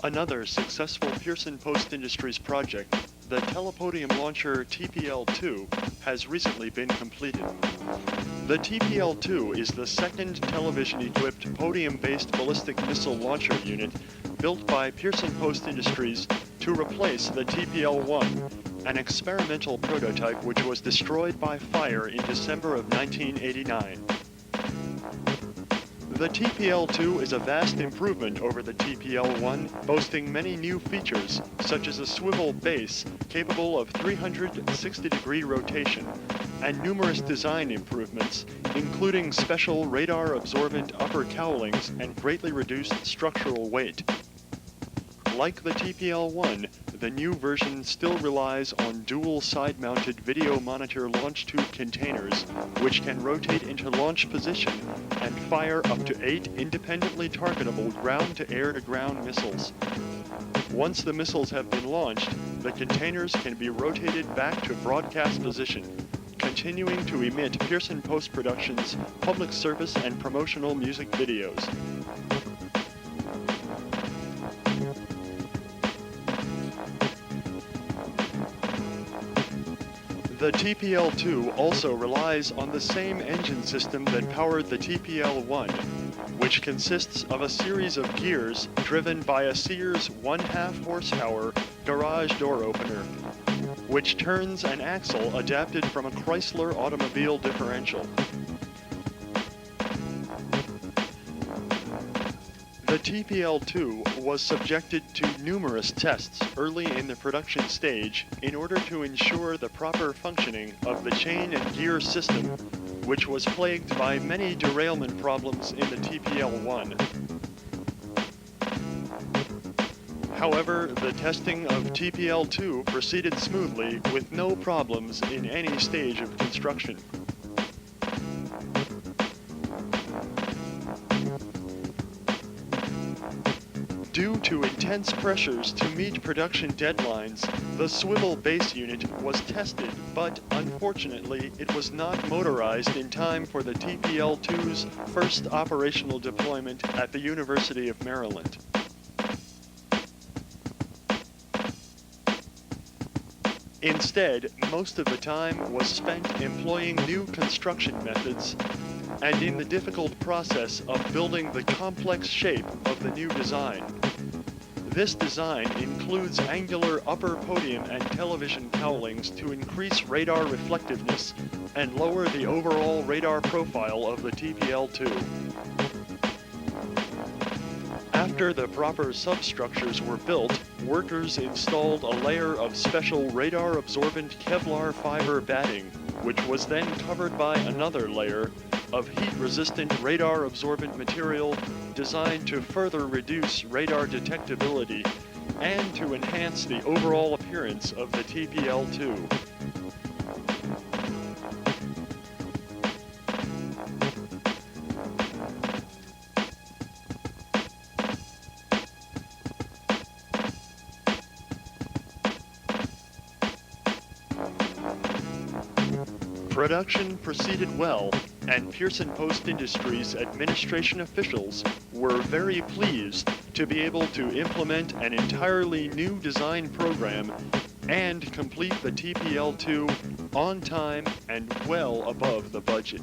Another successful Pearson Post Industries project, the telepodium launcher TPL-2, has recently been completed. The TPL-2 is the second television-equipped podium-based ballistic missile launcher unit built by Pearson Post Industries to replace the TPL-1, an experimental prototype which was destroyed by fire in December of 1989. The TPL-2 is a vast improvement over the TPL-1, boasting many new features, such as a swivel base capable of 360-degree rotation, and numerous design improvements, including special radar-absorbent upper cowlings and greatly reduced structural weight. Like the TPL-1, the new version still relies on dual side-mounted video monitor launch tube containers, which can rotate into launch position and fire up to 8 independently targetable ground-to-air-to-ground missiles. Once the missiles have been launched, the containers can be rotated back to broadcast position, continuing to emit Pearson Post-Production's public service and promotional music videos. The TPL-2 also relies on the same engine system that powered the TPL-1, which consists of a series of gears driven by a Sears 1/2 horsepower garage door opener, which turns an axle adapted from a Chrysler automobile differential. The TPL-2 was subjected to numerous tests early in the production stage in order to ensure the proper functioning of the chain and gear system, which was plagued by many derailment problems in the TPL-1. However, the testing of TPL-2 proceeded smoothly with no problems in any stage of construction. Due to intense pressures to meet production deadlines, the swivel base unit was tested, but unfortunately it was not motorized in time for the TPL-2's first operational deployment at the University of Maryland. Instead, most of the time was spent employing new construction methods and in the difficult process of building the complex shape of the new design. This design includes angular upper podium and television cowlings to increase radar reflectiveness and lower the overall radar profile of the TPL-2. After the proper substructures were built, workers installed a layer of special radar-absorbent Kevlar fiber batting, which was then covered by another layer of heat-resistant radar-absorbent material designed to further reduce radar detectability and to enhance the overall appearance of the TPL-2. Production proceeded well, and Pearson Post Industries administration officials were very pleased to be able to implement an entirely new design program and complete the TPL-2 on time and well above the budget.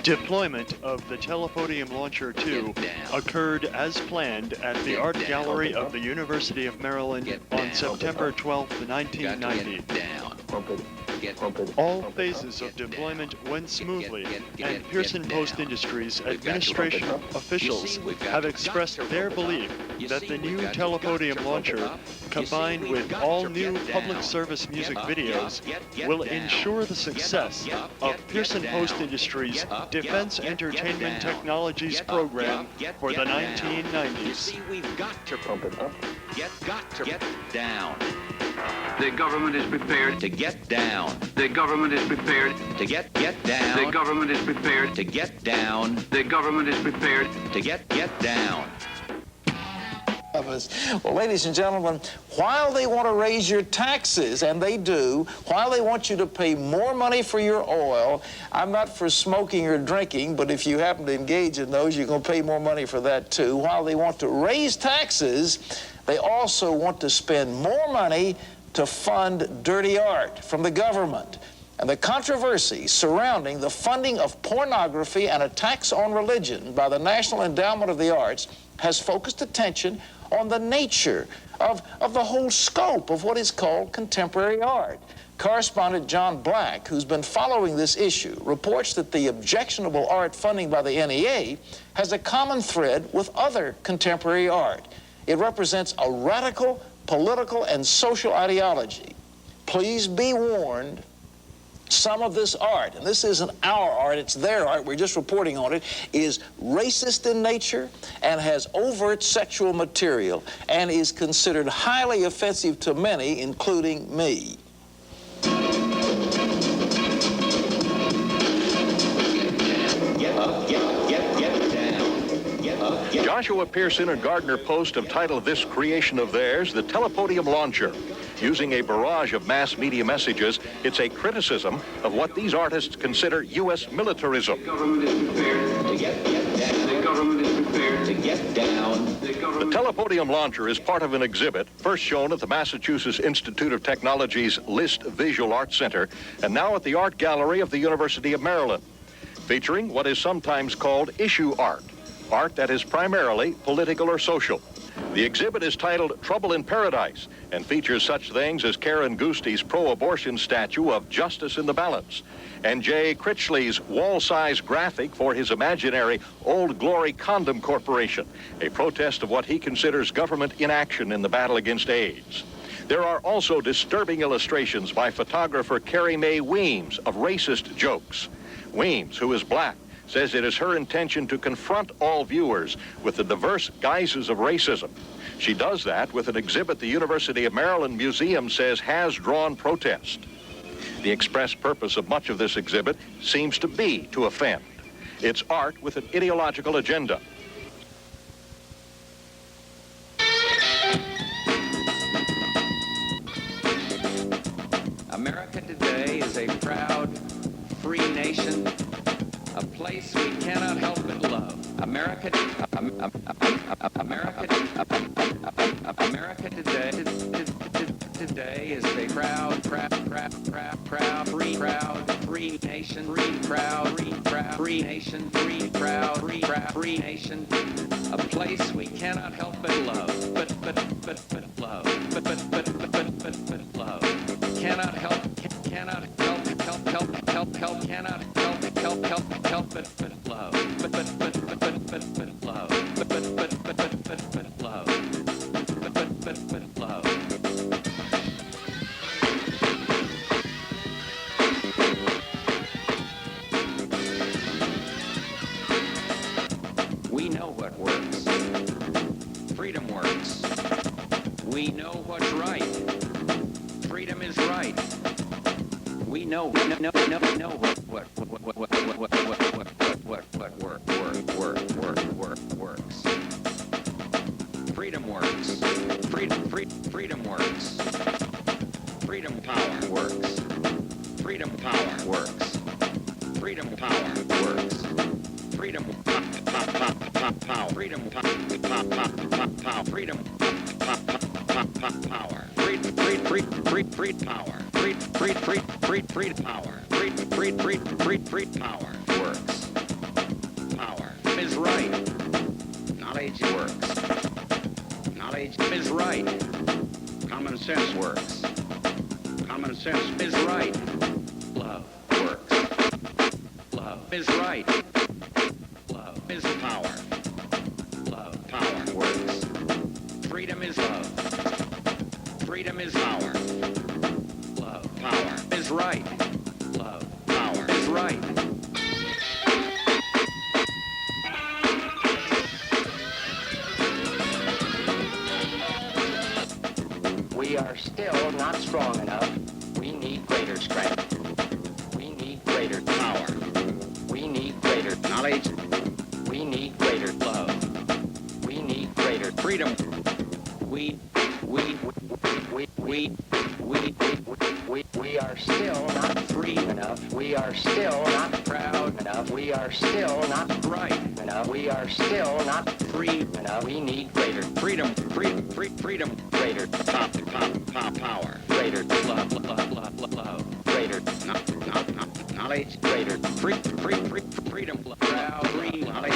Deployment of the Telepodium Launcher 2 occurred as planned at the Art Gallery of the University of Maryland on September 12, 1990. All phases of deployment went smoothly, and Pearson Post Industries administration officials have expressed their belief that the new Telepodium launcher, combined with all new public service music videos, will ensure the success of Pearson Post Industries' Defense Entertainment Technologies program for the 1990s. See, we've got to pump it up. Got to get down. The government is prepared To get down. The government is prepared To get down. The government is prepared To get down. The government is prepared To get down. of us. Well, ladies and gentlemen, while they want to raise your taxes, and they do, while they want you to pay more money for your oil, I'm not for smoking or drinking, but if you happen to engage in those, you're going to pay more money for that too. While they want to raise taxes, they also want to spend more money to fund dirty art from the government. And the controversy surrounding the funding of pornography and attacks on religion by the National Endowment of the Arts has focused attention on the nature of the whole scope of what is called contemporary art. Correspondent John Black, who's been following this issue, reports that the objectionable art funding by the NEA has a common thread with other contemporary art. It represents a radical political and social ideology. Please be warned, some of this art, and this isn't our art, it's their art, we're just reporting on it, is racist in nature and has overt sexual material and is considered highly offensive to many, including me. Joshua Pearson and Gardner Post have titled this creation of theirs the Telepodium Launcher. Using a barrage of mass media messages, it's a criticism of what these artists consider U.S. militarism. The government is prepared to get down. The government is prepared to get down. The Telepodium Launcher is part of an exhibit first shown at the Massachusetts Institute of Technology's List Visual Arts Center and now at the Art Gallery of the University of Maryland, featuring what is sometimes called issue art, art that is primarily political or social. The exhibit is titled Trouble in Paradise and features such things as Karen Gusti's pro-abortion statue of Justice in the Balance and Jay Critchley's wall-size graphic for his imaginary Old Glory Condom Corporation, a protest of what he considers government inaction in the battle against AIDS. There are also disturbing illustrations by photographer Carrie Mae Weems of racist jokes. Weems, who is black, says it is her intention to confront all viewers with the diverse guises of racism. She does that with an exhibit the University of Maryland Museum says has drawn protest. The express purpose of much of this exhibit seems to be to offend. It's art with an ideological agenda. America today is a proud, free nation, a place we cannot help but love. America today is a proud, free nation, free nation, free nation, a place we cannot help but love, but love, but love, cannot help but love, but love, but love, but love, but love. We know what works. Freedom works. We know what's right. Freedom is right. We know what works. Freedom works. Freedom works. Freedom power works. Freedom power works. Freedom power works. Freedom power. Freedom power. Freedom power. Free power. Free power. Free power works. Power is right. Knowledge works. Knowledge is right. Common sense works. Common sense is right. Love works. Love is right. Love is power. Love power works. Freedom is love. Freedom is power. Love power is right. Love power is right. We are still not strong enough. We need greater strength. We need greater power. We need greater knowledge. We need greater love. We need greater freedom. We are still not free enough. We are still not proud enough. We are still not bright enough. We are still not free enough. We need greater freedom. Freedom. Greater power. Greater love. Greater knowledge. Greater freedom. Proud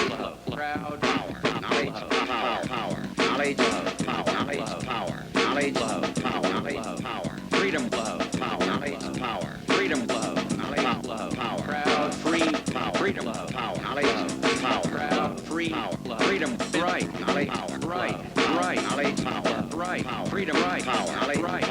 love. Proud power. Knowledge. Power. Knowledge. Power. Knowledge. Power. Knowledge. Power. Knowledge. Power. Freedom, love, power, knowledge, power. Freedom, love, knowledge, love, power. Proud, free, power. Freedom, love, power, knowledge, power. Proud, free, power. Freedom, right, knowledge, power. Right, knowledge, power. Right, freedom, right, power. Knowledge, right,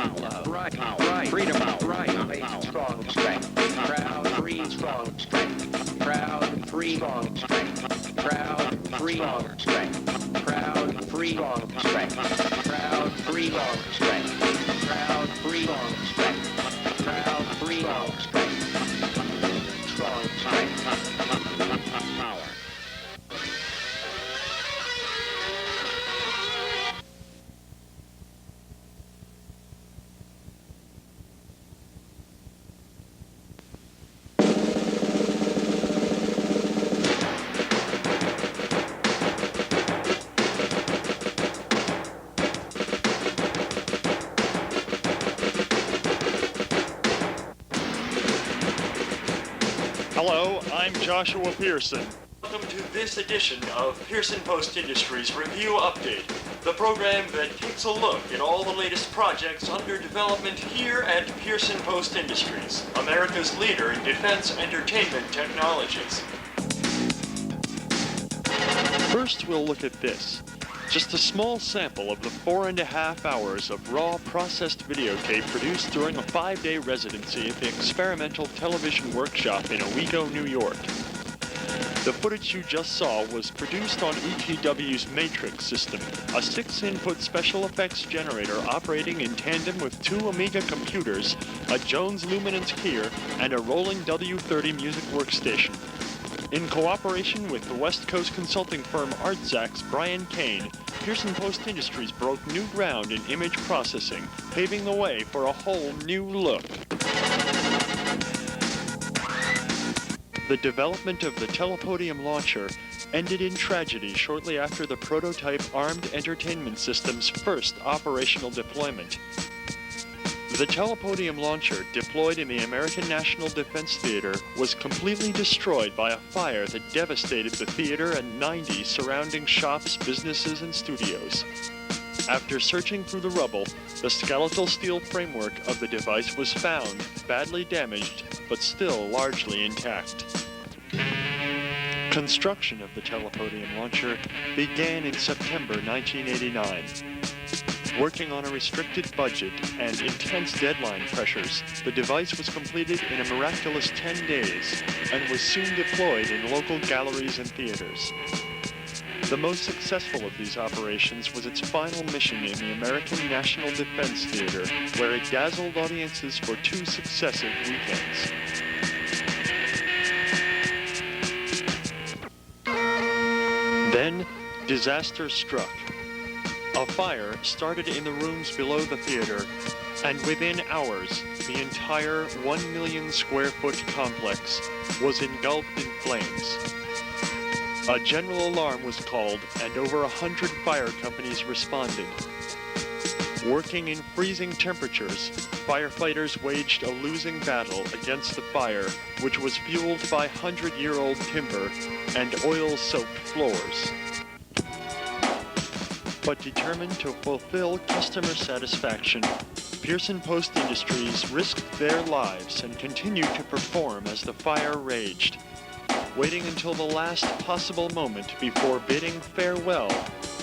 power. Freedom, right, knowledge, strong strength. Proud, free, strong strength. Proud, free, strong strength. Proud, free, strong strength. Proud, free, strong strength. Proud, free, strong strength. Proud, free, strong strength. Proud, free, strong strength. Strong strength. Power. Hello, I'm Joshua Pearson. Welcome to this edition of Pearson Post Industries Review Update, the program that takes a look at all the latest projects under development here at Pearson Post Industries, America's leader in defense entertainment technologies. First, we'll look at this. Just a small sample of the 4.5 hours of raw processed videotape produced during a 5-day residency at the Experimental Television Workshop in Owego, New York. The footage you just saw was produced on ETW's Matrix system, a 6-input special effects generator operating in tandem with 2 Amiga computers, a Jones Luminance keyer, and a rolling W30 music workstation. In cooperation with the West Coast consulting firm Artzack's Brian Kane, Pearson Post Industries broke new ground in image processing, paving the way for a whole new look. The development of the Telepodium launcher ended in tragedy shortly after the prototype Armed Entertainment System's first operational deployment. The Telepodium launcher, deployed in the American National Defense Theater, was completely destroyed by a fire that devastated the theater and 90 surrounding shops, businesses, and studios. After searching through the rubble, the skeletal steel framework of the device was found, badly damaged, but still largely intact. Construction of the Telepodium launcher began in September 1989. Working on a restricted budget and intense deadline pressures, the device was completed in a miraculous 10 days and was soon deployed in local galleries and theaters. The most successful of these operations was its final mission in the American National Defense Theater, where it dazzled audiences for 2 successive weekends. Then, disaster struck. A fire started in the rooms below the theater, and within hours, the entire 1 million square foot complex was engulfed in flames. A general alarm was called, and over 100 fire companies responded. Working in freezing temperatures, firefighters waged a losing battle against the fire, which was fueled by 100-year-old timber and oil-soaked floors. But determined to fulfill customer satisfaction, Pearson Post Industries risked their lives and continued to perform as the fire raged, waiting until the last possible moment before bidding farewell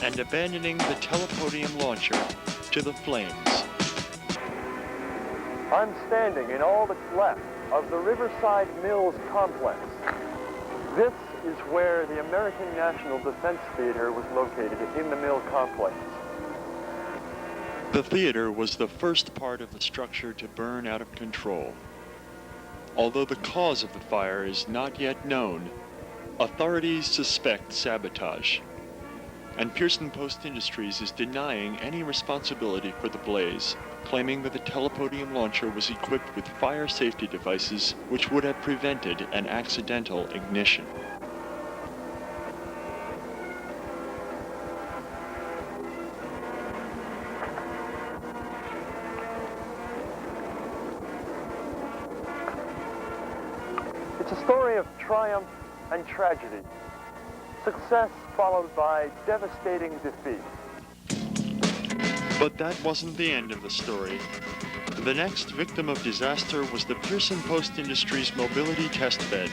and abandoning the Telepodium launcher to the flames. I'm standing in all that's left of the Riverside Mills complex. This is where the American National Defense Theater was located, in the mill complex. The theater was the first part of the structure to burn out of control. Although the cause of the fire is not yet known, authorities suspect sabotage. and Pearson Post Industries is denying any responsibility for the blaze, claiming that the telepodium launcher was equipped with fire safety devices which would have prevented an accidental ignition. It's a story of triumph and tragedy. Success followed by devastating defeat. But that wasn't the end of the story. The next victim of disaster was the Pearson Post Industries mobility test bed.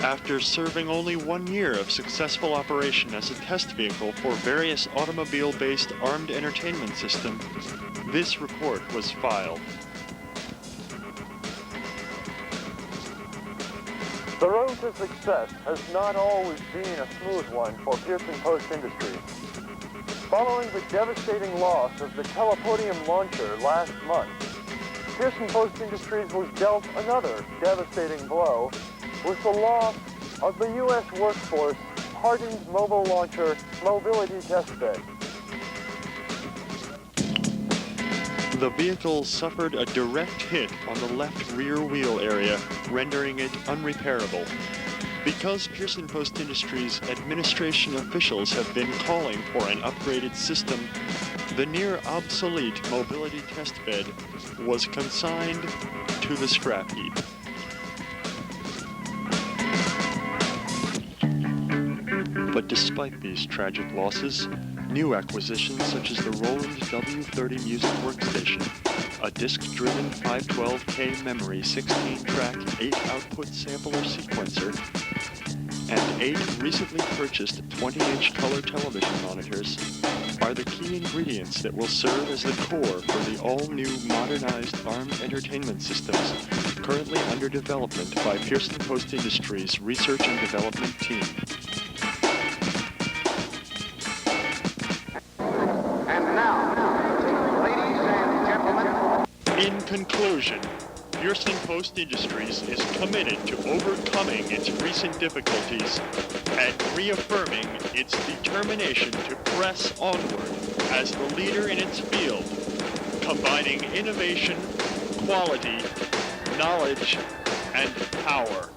After serving only 1 year of successful operation as a test vehicle for various automobile-based armed entertainment systems, this report was filed. The road to success has not always been a smooth one for Pearson Post Industries. Following the devastating loss of the telepodium launcher last month, Pearson Post Industries was dealt another devastating blow with the loss of the U.S. workforce hardened mobile launcher mobility test bed. The vehicle suffered a direct hit on the left rear wheel area, rendering it unrepairable. Because Pearson Post Industries administration officials have been calling for an upgraded system, the near-obsolete mobility test bed was consigned to the scrap heap. But despite these tragic losses, new acquisitions such as the Roland W30 music workstation, a disc-driven 512K memory 16-track 8-output sampler sequencer, and 8 recently purchased 20-inch color television monitors are the key ingredients that will serve as the core for the all-new modernized armed entertainment systems currently under development by Pearson Post Industries' research and development team. In conclusion, Pearson Post Industries is committed to overcoming its recent difficulties and reaffirming its determination to press onward as the leader in its field, combining innovation, quality, knowledge, and power.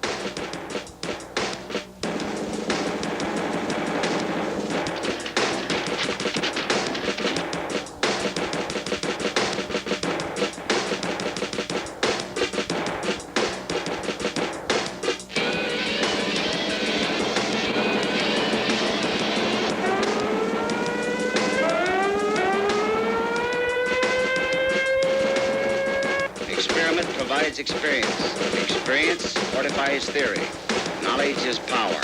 Experience. Experience fortifies theory. Knowledge is power.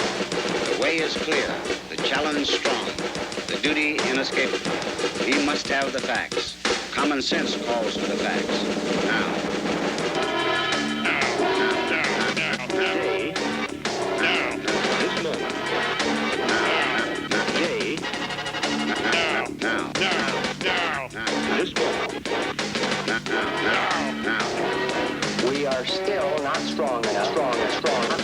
The way is clear. The challenge strong. The duty inescapable. We must have the facts. Common sense calls for the facts. We are still not strong enough.